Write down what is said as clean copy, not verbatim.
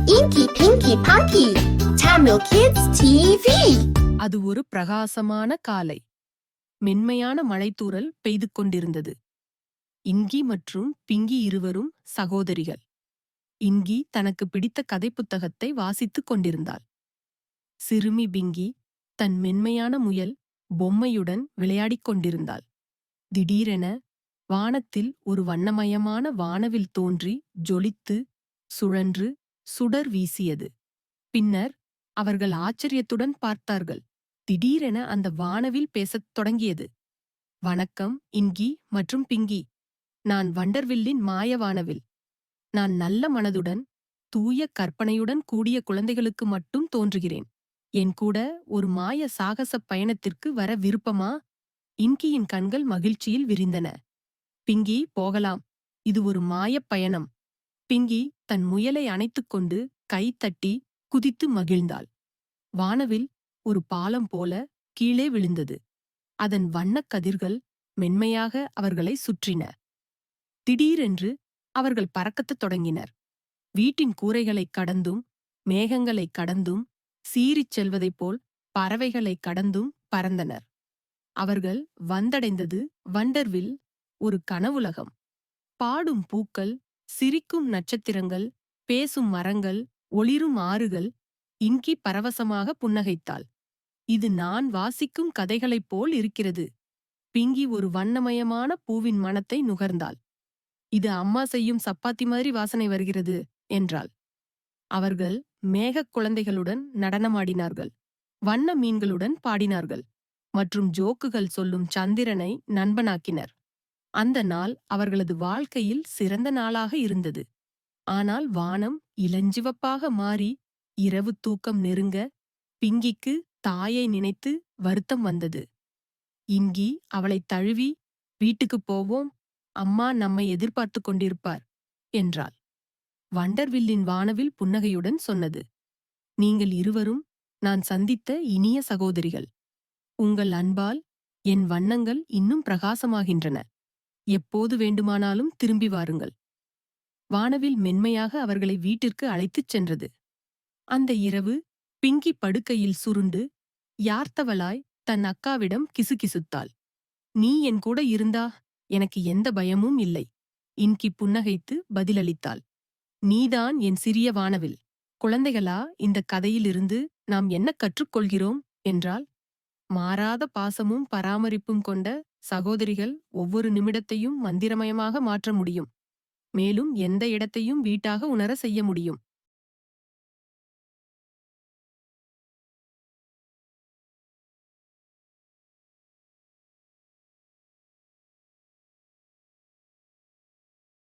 Inky Pinky Punky Tamil Kids TV. அது ஒரு பிரகாசமான காலை. மென்மையான மழைத்தூறல் பெய்து கொண்டிருந்தது. இங்கி மற்றும் பிங்கி இருவரும் சகோதரிகள். இங்கி தனக்கு பிடித்த கதை புத்தகத்தை வாசித்துக் கொண்டிருந்தாள். சிறுமி பிங்கி தன் மென்மையான முயல் பொம்மையுடன் விளையாடிக் கொண்டிருந்தாள். திடீரென வானத்தில் ஒரு வண்ணமயமான வானவில் தோன்றி ஜொலித்து சுழன்று சுடர் வீசியது. பின்னர் அவர்கள் ஆச்சரியத்துடன் பார்த்தார்கள். திடீரென அந்த வானவில் பேசத் தொடங்கியது. வணக்கம் இங்கி மற்றும் பிங்கி. நான் வண்டர்வில்லின் மாய வானவில். நான் நல்ல மனதுடன் தூய கற்பனையுடன் கூடிய குழந்தைகளுக்கு மட்டும் தோன்றுகிறேன். என் கூட ஒரு மாய சாகச பயணத்திற்கு வர விருப்பமா? இன்கியின் கண்கள் மகிழ்ச்சியில் விரிந்தன. பிங்கி, போகலாம். இது ஒரு மாயப் பயணம். பிங்கி தன் முயலை அணைத்துக்கொண்டு கை தட்டி குதித்து மகிழ்ந்தாள். வானவில் ஒரு பாலம் போல கீழே விழுந்தது. அதன் வண்ணக் கதிர்கள் மென்மையாக அவர்களை சுற்றின. திடீரென்று அவர்கள் பறக்கத் தொடங்கினர். வீட்டின் கூரைகளைக் கடந்தும் மேகங்களைக் கடந்தும் சீறிச் செல்வதைப் போல் பறவைகளைக் கடந்தும் பறந்தனர். அவர்கள் வந்தடைந்தது வண்டர்வில், ஒரு கனவுலகம். பாடும் பூக்கள், சிரிக்கும் நட்சத்திரங்கள், பேசும் மரங்கள், ஒளிரும் ஆறுகள். இன்கி பரவசமாக புன்னகைத்தாள். இது நான் வாசிக்கும் கதைகளைப் போல் இருக்கிறது. பிங்கி ஒரு வண்ணமயமான பூவின் மணத்தை நுகர்ந்தாள். இது அம்மா செய்யும் சப்பாத்தி மாதிரி வாசனை வருகிறது என்றாள். அவர்கள் மேகக் குழந்தைகளுடன் நடனமாடினார்கள், வண்ண மீன்களுடன் பாடினார்கள் மற்றும் ஜோக்குகள் சொல்லும் சந்திரனை நண்பனாக்கினர். அந்த நாள் அவர்களது வாழ்க்கையில் சிறந்த நாளாக இருந்தது. ஆனால் வானம் இளஞ்சிவப்பாக மாறி இரவு தூக்கம் நெருங்க பிங்கிக்கு தாயை நினைத்து வருத்தம் வந்தது. இங்கி அவளைத் தழுவி, வீட்டுக்குப் போவோம், அம்மா நம்மை எதிர்பார்த்து கொண்டிருப்பார் என்றாள். வண்டர்வில்லின் வானவில் புன்னகையுடன் சொன்னது, நீங்கள் இருவரும் நான் சந்தித்த இனிய சகோதரிகள். உங்கள் அன்பால் என் வண்ணங்கள் இன்னும் பிரகாசமாகின்றன. எப்போது வேண்டுமானாலும் திரும்பி வாருங்கள். வானவில் மென்மையாக அவர்களை வீட்டிற்கு அழைத்துச் சென்றது. அந்த இரவு பிங்கி படுக்கையில் சுருண்டு யார்த்தவளாய் தன் அக்காவிடம் கிசுகிசுத்தாள். நீ என் கூட இருந்தா எனக்கு எந்த பயமும் இல்லை. இன்கி புன்னகைத்து பதிலளித்தாள். நீதான் என் சிறிய வானவில். குழந்தைகளா, இந்த கதையிலிருந்து நாம் என்ன கற்றுக்கொள்கிறோம் என்றால், மாறாத பாசமும் பராமரிப்பும் கொண்ட சகோதரிகள் ஒவ்வொரு நிமிடத்தையும் மந்திரமயமாக மாற்ற முடியும். மேலும் எந்த இடத்தையும் வீட்டாக உணர செய்ய முடியும்.